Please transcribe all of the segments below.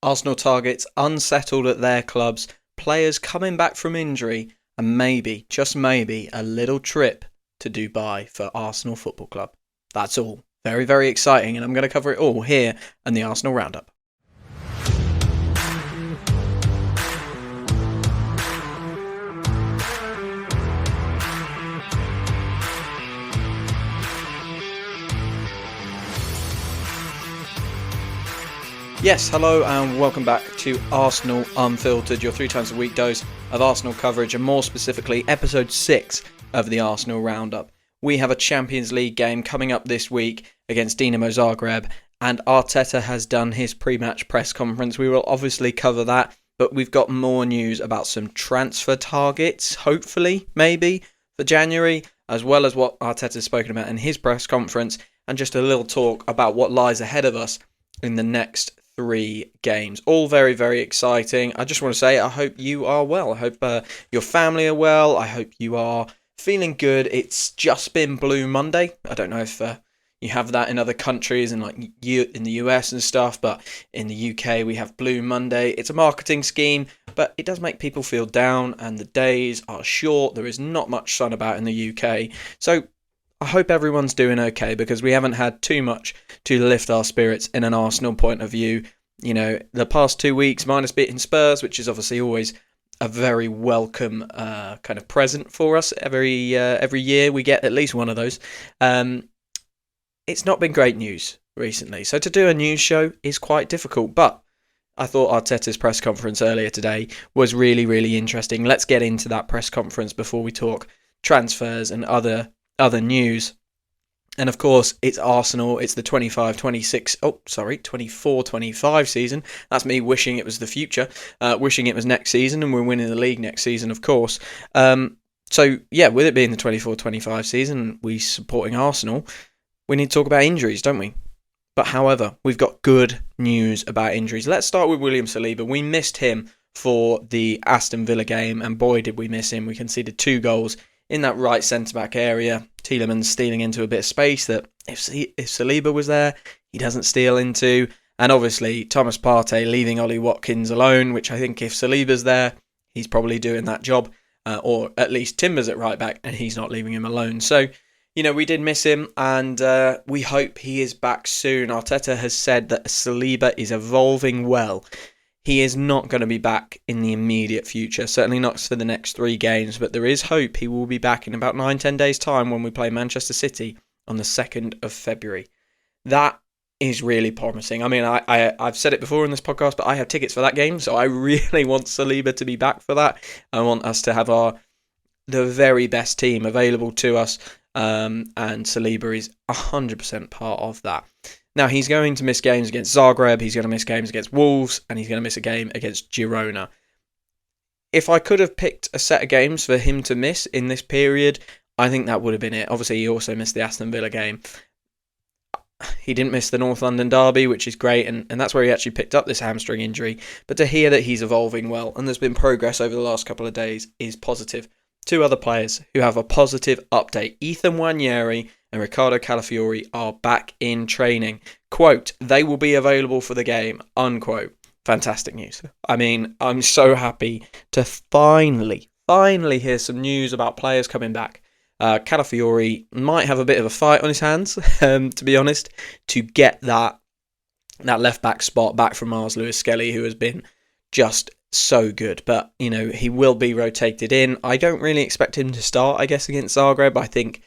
Arsenal targets unsettled at their clubs, players coming back from injury, and maybe, just maybe, a little trip to Dubai for Arsenal Football Club. That's all. Very, very exciting, and I'm going to cover it all here in the Arsenal Roundup. Yes, hello and welcome back to Arsenal Unfiltered, your 3 times a week dose of Arsenal coverage, and more specifically episode 6 of the Arsenal Roundup. We have a Champions League game coming up this week against Dinamo Zagreb, and Arteta has done his pre-match press conference. We will obviously cover that, but we've got more news about some transfer targets, hopefully, maybe, for January, as well as what Arteta's spoken about in his press conference, and just a little talk about what lies ahead of us in the next 3 games. All very, very exciting. I just want to say I hope you are well. I hope your family are well. I hope you are feeling good. It's just been Blue Monday. I don't know if you have that in other countries and like in the US and stuff, but in the UK we have Blue Monday. It's a marketing scheme, but it does make people feel down and the days are short. There is not much sun about in the UK. So I hope everyone's doing okay, because we haven't had too much to lift our spirits in an Arsenal point of view. You know, the past 2 weeks, minus beating Spurs, which is obviously always a very welcome kind of present for us. Every year we get at least one of those. It's not been great news recently. So to do a news show is quite difficult, but I thought Arteta's press conference earlier today was really, really interesting. Let's get into that press conference before we talk transfers and other news. And of course, it's Arsenal. It's the 24-25 season. That's me wishing it was the future, wishing it was next season, and we're winning the league next season, of course. So yeah, with it being the 24-25 season, we supporting Arsenal, we need to talk about injuries, don't we? But however, we've got good news about injuries. Let's start with William Saliba. We missed him for the Aston Villa game, and boy did we miss him. We conceded 2 goals in that right centre-back area. Tielemans stealing into a bit of space that if Saliba was there, he doesn't steal into. And obviously, Thomas Partey leaving Ollie Watkins alone, which I think if Saliba's there, he's probably doing that job. Or at least Timber's at right back, and he's not leaving him alone. So, you know, we did miss him, and we hope he is back soon. Arteta has said that Saliba is evolving well. He is not going to be back in the immediate future, certainly not for the next 3 games, but there is hope he will be back in about 9-10 days' time when we play Manchester City on the 2nd of February. That is really promising. I mean, I've said it before in this podcast, but I have tickets for that game, so I really want Saliba to be back for that. I want us to have the very best team available to us, and Saliba is 100% part of that. Now, he's going to miss games against Zagreb, he's going to miss games against Wolves, and he's going to miss a game against Girona. If I could have picked a set of games for him to miss in this period, I think that would have been it. Obviously, he also missed the Aston Villa game. He didn't miss the North London derby, which is great, and that's where he actually picked up this hamstring injury. But to hear that he's evolving well, and there's been progress over the last couple of days, is positive. 2 other players who have a positive update. Ethan Nwaneri and Ricardo Calafiori are back in training. Quote, they will be available for the game, unquote. Fantastic news. I mean, I'm so happy to finally hear some news about players coming back. Calafiori might have a bit of a fight on his hands, to be honest, to get that left back spot back from Mars Lewis-Skelly, who has been just so good. But, you know, he will be rotated in. I don't really expect him to start, I guess, against Zagreb. I think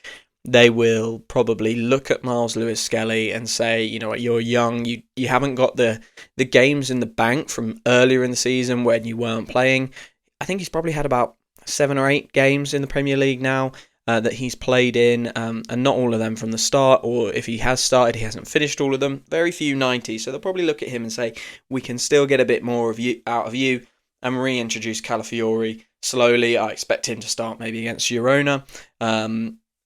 they will probably look at Miles Lewis-Skelly and say, you know what, you're young, you haven't got the games in the bank from earlier in the season when you weren't playing. I think he's probably had about 7 or 8 games in the Premier League now that he's played in, and not all of them from the start, or if he has started, he hasn't finished all of them. Very few 90s, so they'll probably look at him and say, we can still get a bit more of you out of you, and reintroduce Calafiori slowly. I expect him to start maybe against Girona.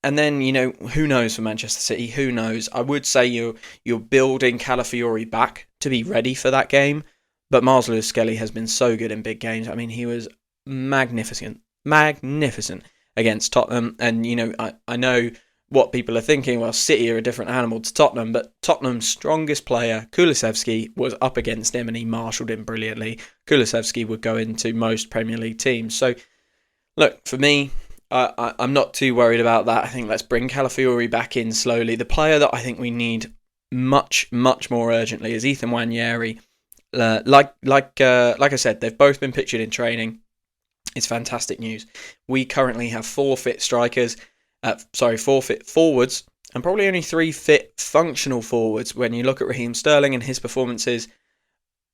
And then, you know, who knows for Manchester City? Who knows? I would say you're building Calafiori back to be ready for that game. But Miles Lewis-Skelly has been so good in big games. I mean, he was magnificent against Tottenham. And, you know, I know what people are thinking, well, City are a different animal to Tottenham, but Tottenham's strongest player, Kulusevski, was up against him and he marshalled him brilliantly. Kulusevski would go into most Premier League teams. So, look, for me, I'm not too worried about that. I think let's bring Calafiori back in slowly. The player that I think we need much, much more urgently is Ethan Nwaneri. Like I said, they've both been pictured in training. It's fantastic news. We currently have 4 fit strikers, 4 fit forwards, and probably only 3 fit functional forwards. When you look at Raheem Sterling and his performances,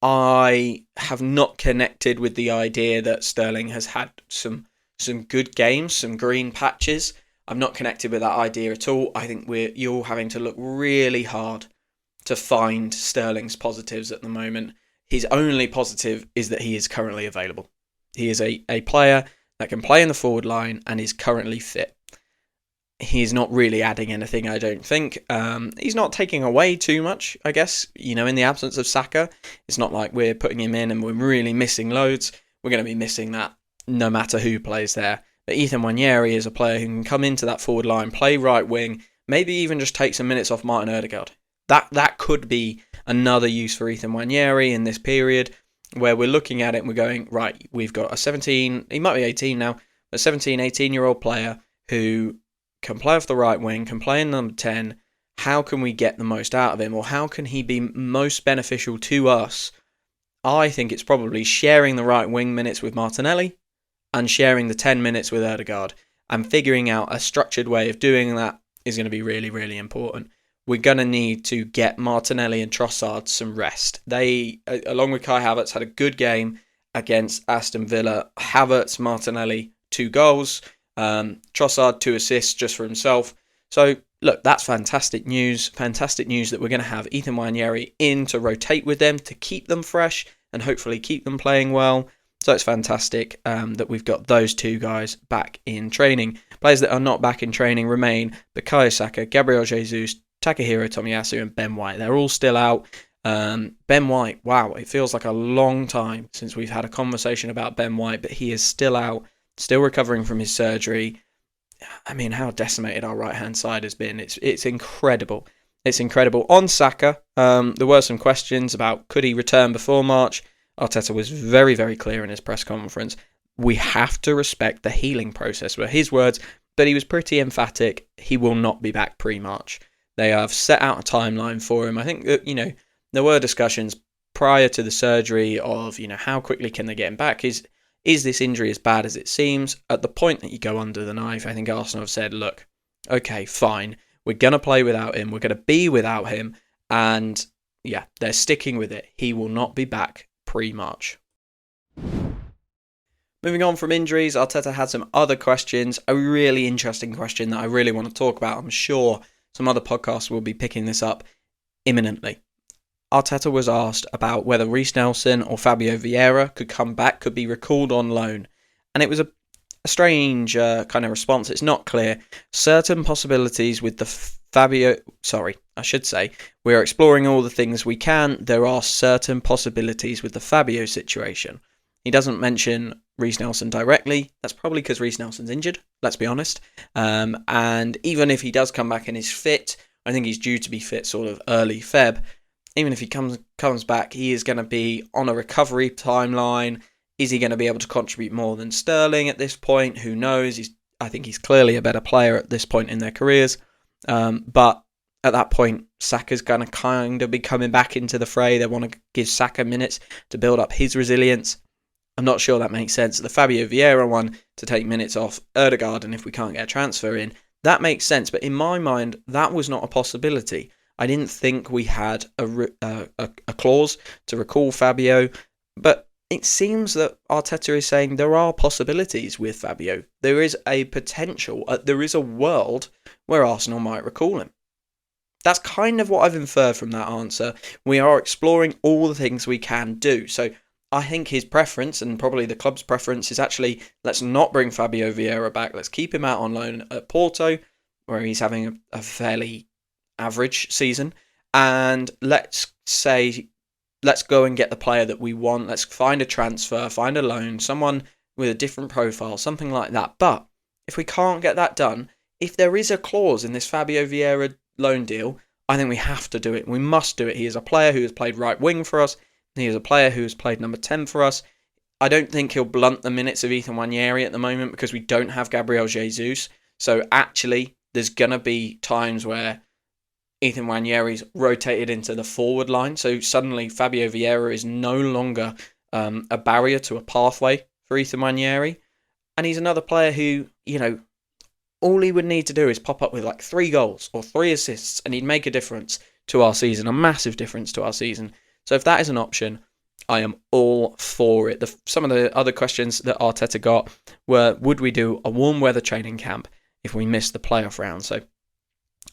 I have not connected with the idea that Sterling has had some good games, some green patches. I'm not connected with that idea at all. I think you're having to look really hard to find Sterling's positives at the moment. His only positive is that he is currently available. He is a player that can play in the forward line and is currently fit. He's not really adding anything, I don't think. He's not taking away too much, I guess. In the absence of Saka, it's not like we're putting him in and we're really missing loads. We're going to be missing that no matter who plays there. But Ethan Nwaneri is a player who can come into that forward line, play right wing, maybe even just take some minutes off Martin Ødegaard. That could be another use for Ethan Nwaneri in this period, where we're looking at it and we're going, right, we've got a 17, he might be 18 now, a 17, 18-year-old player who can play off the right wing, can play in number 10. How can we get the most out of him, or how can he be most beneficial to us? I think it's probably sharing the right wing minutes with Martinelli and sharing the 10 minutes with Ødegaard, and figuring out a structured way of doing that is going to be really, really important. We're going to need to get Martinelli and Trossard some rest. They, along with Kai Havertz, had a good game against Aston Villa. Havertz, Martinelli, 2 goals. Trossard, 2 assists just for himself. So, look, that's fantastic news. Fantastic news that we're going to have Ethan Nwaneri in to rotate with them, to keep them fresh and hopefully keep them playing well. So it's fantastic that we've got those 2 guys back in training. Players that are not back in training remain Bukayo Saka, Gabriel Jesus, Takahiro Tomiyasu and Ben White. They're all still out. Ben White, wow, it feels like a long time since we've had a conversation about Ben White, but he is still out, still recovering from his surgery. I mean, how decimated our right-hand side has been. It's incredible. It's incredible. On Saka, there were some questions about could he return before March. Arteta was very, very clear in his press conference. We have to respect the healing process, were his words, but he was pretty emphatic. He will not be back pre-March. They have set out a timeline for him. I think that, there were discussions prior to the surgery of, how quickly can they get him back? Is this injury as bad as it seems? At the point that you go under the knife, I think Arsenal have said, look, okay, fine. We're going to play without him. We're going to be without him. And yeah, they're sticking with it. He will not be back pre-March. Moving on from injuries, Arteta had some other questions. A really interesting question that I really want to talk about. I'm sure some other podcasts will be picking this up imminently. Arteta was asked about whether Reiss Nelson or Fabio Vieira could come back, could be recalled on loan. And it was a strange kind of response. It's not clear. Certain possibilities with the we're exploring all the things we can. There are certain possibilities with the Fabio situation. He doesn't mention Reiss Nelson directly. That's probably because Reiss Nelson's injured, let's be honest. And even if he does come back and is fit, I think he's due to be fit sort of early Feb. Even if he comes back, he is going to be on a recovery timeline. Is he going to be able to contribute more than Sterling at this point? Who knows? I think he's clearly a better player at this point in their careers. But at that point, Saka's going to kind of be coming back into the fray. They want to give Saka minutes to build up his resilience. I'm not sure that makes sense. The Fabio Vieira one, to take minutes off Ødegaard, and if we can't get a transfer in, that makes sense. But in my mind, that was not a possibility. I didn't think we had a clause to recall Fabio, but it seems that Arteta is saying there are possibilities with Fabio. There is a potential, there is a world where Arsenal might recall him. That's kind of what I've inferred from that answer. We are exploring all the things we can do. So I think his preference, and probably the club's preference, is actually let's not bring Fabio Vieira back. Let's keep him out on loan at Porto, where he's having a fairly average season. And let's go and get the player that we want. Let's find a transfer, find a loan, someone with a different profile, something like that. But if we can't get that done, if there is a clause in this Fabio Vieira loan deal, I think we have to do it. We must do it. He is a player who has played right wing for us. He is a player who has played number 10 for us. I don't think he'll blunt the minutes of Ethan Nwaneri at the moment because we don't have Gabriel Jesus. So actually, there's going to be times where Ethan Nwaneri's rotated into the forward line. So suddenly Fabio Vieira is no longer a barrier to a pathway for Ethan Nwaneri. And he's another player who, all he would need to do is pop up with like 3 goals or 3 assists and he'd make a difference to our season, a massive difference to our season. So if that is an option, I am all for it. Some of the other questions that Arteta got were, would we do a warm weather training camp if we missed the playoff round? So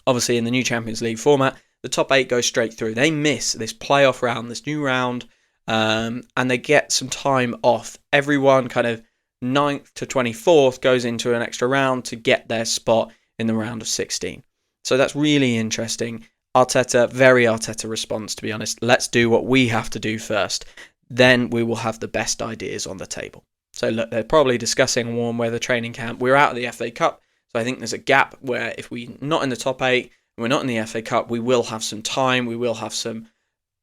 obviously in the new Champions League format, the top 8 go straight through. They miss this playoff round, this new round, and they get some time off. Everyone kind of 9th to 24th goes into an extra round to get their spot in the round of 16. So that's really interesting. Very Arteta response, to be honest. Let's do what we have to do first. Then we will have the best ideas on the table. So look, they're probably discussing a warm weather training camp. We're out of the FA Cup, so I think there's a gap where if we're not in the top 8, we're not in the FA Cup, we will have some time, we will have some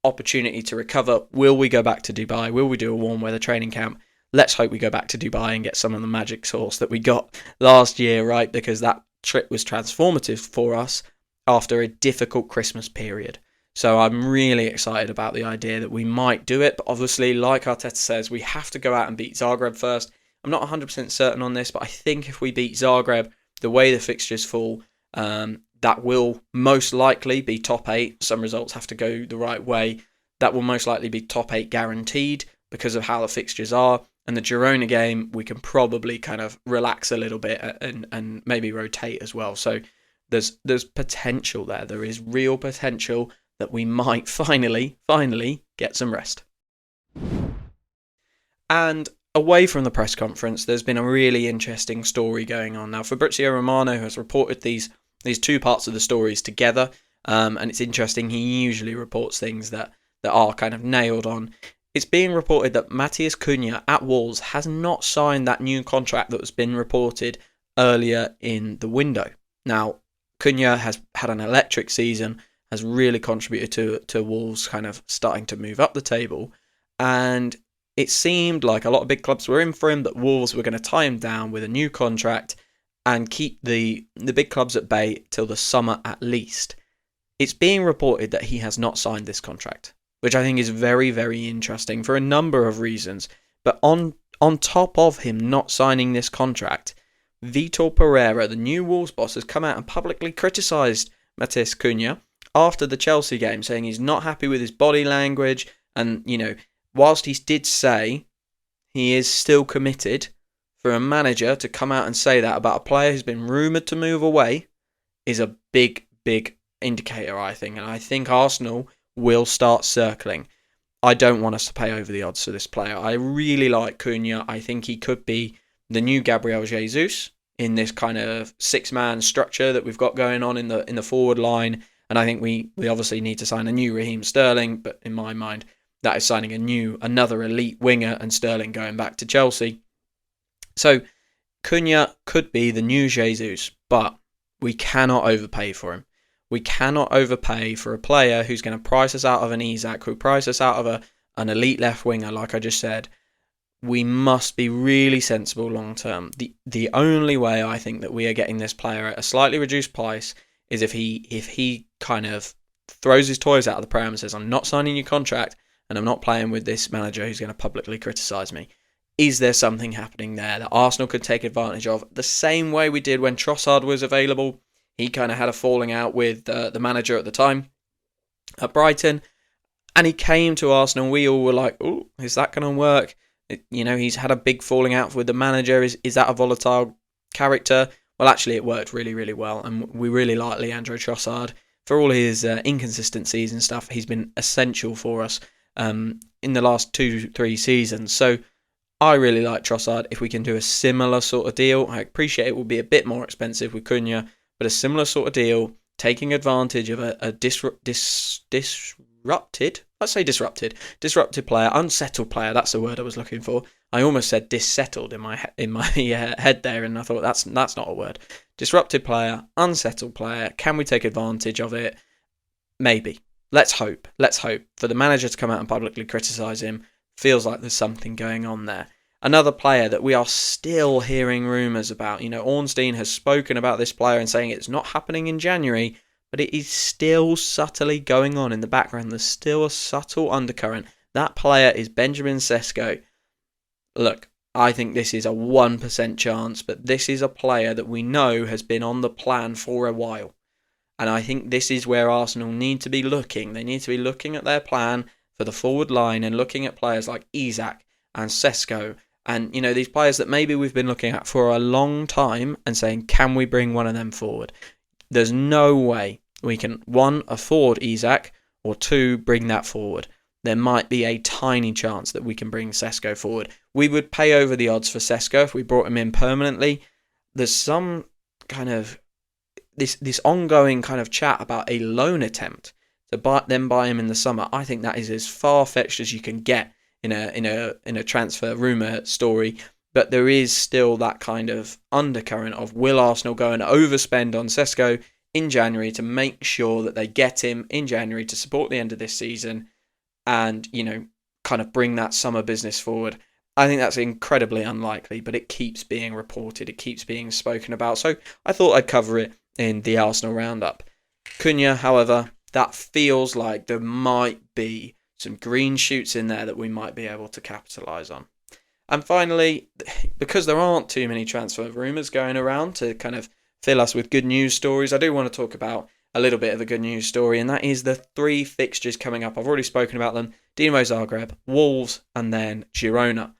opportunity to recover. Will we go back to Dubai? Will we do a warm weather training camp? Let's hope we go back to Dubai and get some of the magic sauce that we got last year, right? Because that trip was transformative for us after a difficult Christmas period. So I'm really excited about the idea that we might do it. But obviously, like Arteta says, we have to go out and beat Zagreb first. I'm not 100% certain on this, but I think if we beat Zagreb, the way the fixtures fall, that will most likely be top 8. Some results have to go the right way. That will most likely be top 8 guaranteed because of how the fixtures are. And the Girona game, we can probably kind of relax a little bit and maybe rotate as well. So there's potential there. There is real potential that we might finally get some rest. And away from the press conference, there's been a really interesting story going on. Now, Fabrizio Romano has reported these 2 parts of the stories together. And it's interesting. He usually reports things that are kind of nailed on. It's being reported that Matheus Cunha at Wolves has not signed that new contract that was been reported earlier in the window. Now, Cunha has had an electric season, has really contributed to Wolves kind of starting to move up the table. And it seemed like a lot of big clubs were in for him, that Wolves were going to tie him down with a new contract and keep the big clubs at bay till the summer at least. It's being reported that he has not signed this contract, which I think is very, very interesting for a number of reasons. But on top of him not signing this contract, Vitor Pereira, the new Wolves boss, has come out and publicly criticised Matheus Cunha after the Chelsea game, saying he's not happy with his body language. And, whilst he did say he is still committed, for a manager to come out and say that about a player who's been rumoured to move away is a big, big indicator, I think. And I think Arsenal will start circling. I don't want us to pay over the odds for this player. I really like Cunha. I think he could be the new Gabriel Jesus in this kind of 6-man structure that we've got going on in the forward line. And I think we obviously need to sign a new Raheem Sterling, but in my mind, that is signing another elite winger and Sterling going back to Chelsea. So Cunha could be the new Jesus, but we cannot overpay for him. We cannot overpay for a player who's going to price us out of an Isak, who price us out of an elite left winger, like I just said. We must be really sensible long term. The only way I think that we are getting this player at a slightly reduced price is if he kind of throws his toys out of the pram and says, I'm not signing your contract and I'm not playing with this manager who's going to publicly criticise me. Is there something happening there that Arsenal could take advantage of? The same way we did when Trossard was available. He kind of had a falling out with the manager at the time at Brighton. And he came to Arsenal. We all were like, oh, is that going to work? He's had a big falling out with the manager. Is that a volatile character? Well, actually, it worked really, really well. And we really like Leandro Trossard. For all his inconsistencies and stuff, he's been essential for us in the last 2-3 seasons. So I really like Trossard. If we can do a similar sort of deal, I appreciate it will be a bit more expensive with Cunha, but a similar sort of deal, taking advantage of a disrupted. Let's say disrupted. Disrupted player, unsettled player. That's the word I was looking for. I almost said dissettled in my head there, and I thought that's not a word. Disrupted player, unsettled player. Can we take advantage of it? Maybe. Let's hope. Let's hope. For the manager to come out and publicly criticise him, feels like there's something going on there. Another player that we are still hearing rumours about. Ornstein has spoken about this player and saying it's not happening in January, but it is still subtly going on in the background. There's still a subtle undercurrent. That player is Benjamin Sesko. Look, I think this is a 1% chance, but this is a player that we know has been on the plan for a while. And I think this is where Arsenal need to be looking. They need to be looking at their plan for the forward line and looking at players like Isak and Sesko and, these players that maybe we've been looking at for a long time and saying, can we bring one of them forward? There's no way we can, 1, afford Isak, or 2, bring that forward. There might be a tiny chance that we can bring Sesko forward. We would pay over the odds for Sesko if we brought him in permanently. There's some kind of this ongoing kind of chat about a loan attempt to buy him in the summer. I think that is as far-fetched as you can get in a transfer rumour story. But there is still that kind of undercurrent of, will Arsenal go and overspend on Sesko in January to make sure that they get him in January to support the end of this season and, kind of bring that summer business forward. I think that's incredibly unlikely, but it keeps being reported. It keeps being spoken about. So I thought I'd cover it in the Arsenal Roundup. Cunha, however, that feels like there might be some green shoots in there that we might be able to capitalise on. And finally, because there aren't too many transfer rumours going around to kind of fill us with good news stories, I do want to talk about a little bit of a good news story, and that is the 3 fixtures coming up. I've already spoken about them. Dinamo Zagreb, Wolves, and then Girona.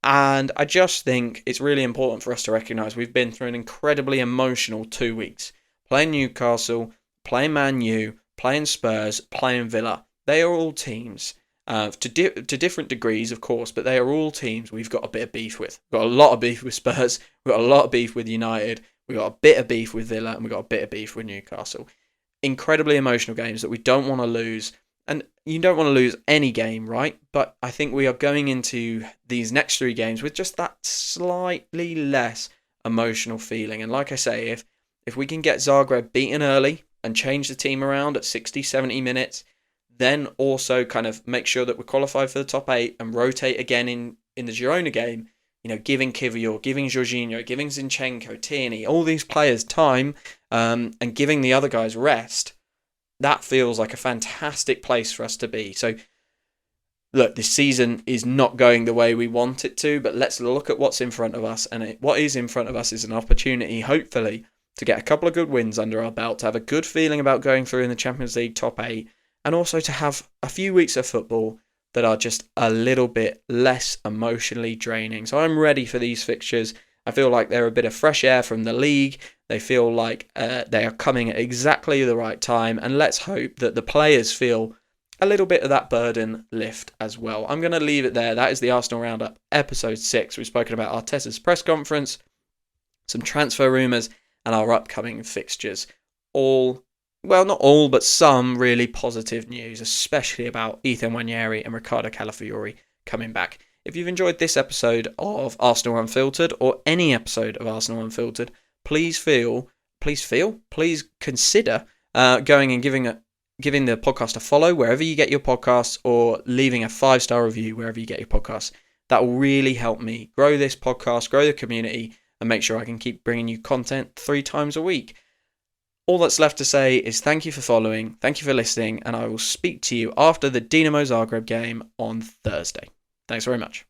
And I just think it's really important for us to recognise we've been through an incredibly emotional 2 weeks. Playing Newcastle, playing Man U, playing Spurs, playing Villa. They are all teams, to different degrees, of course, but they are all teams we've got a bit of beef with. We've got a lot of beef with Spurs, we've got a lot of beef with United, we've got a bit of beef with Villa, and we've got a bit of beef with Newcastle. Incredibly emotional games that we don't want to lose. And you don't want to lose any game, right? But I think we are going into these next 3 games with just that slightly less emotional feeling. And like I say, if we can get Zagreb beaten early and change the team around at 60, 70 minutes, then also kind of make sure that we're qualified for the top 8 and rotate again in the Girona game, giving Kivior, giving Jorginho, giving Zinchenko, Tierney, all these players time, and giving the other guys rest. That feels like a fantastic place for us to be. So, look, this season is not going the way we want it to, but let's look at what's in front of us. And what is in front of us is an opportunity, hopefully, to get a couple of good wins under our belt, to have a good feeling about going through in the Champions League top 8, and also to have a few weeks of football that are just a little bit less emotionally draining. So I'm ready for these fixtures. I feel like they're a bit of fresh air from the league. They feel like they are coming at exactly the right time. And let's hope that the players feel a little bit of that burden lift as well. I'm going to leave it there. That is the Arsenal Roundup, episode 6. We've spoken about Arteta's press conference, some transfer rumours, and our upcoming fixtures. Not all, but some really positive news, especially about Ethan Nwaneri and Ricardo Calafiori coming back. If you've enjoyed this episode of Arsenal Unfiltered, or any episode of Arsenal Unfiltered, please consider going and giving the podcast a follow wherever you get your podcasts, or leaving a 5-star review wherever you get your podcasts. That will really help me grow this podcast, grow the community, and make sure I can keep bringing you content 3 times a week. All that's left to say is thank you for following, thank you for listening, and I will speak to you after the Dinamo Zagreb game on Thursday. Thanks very much.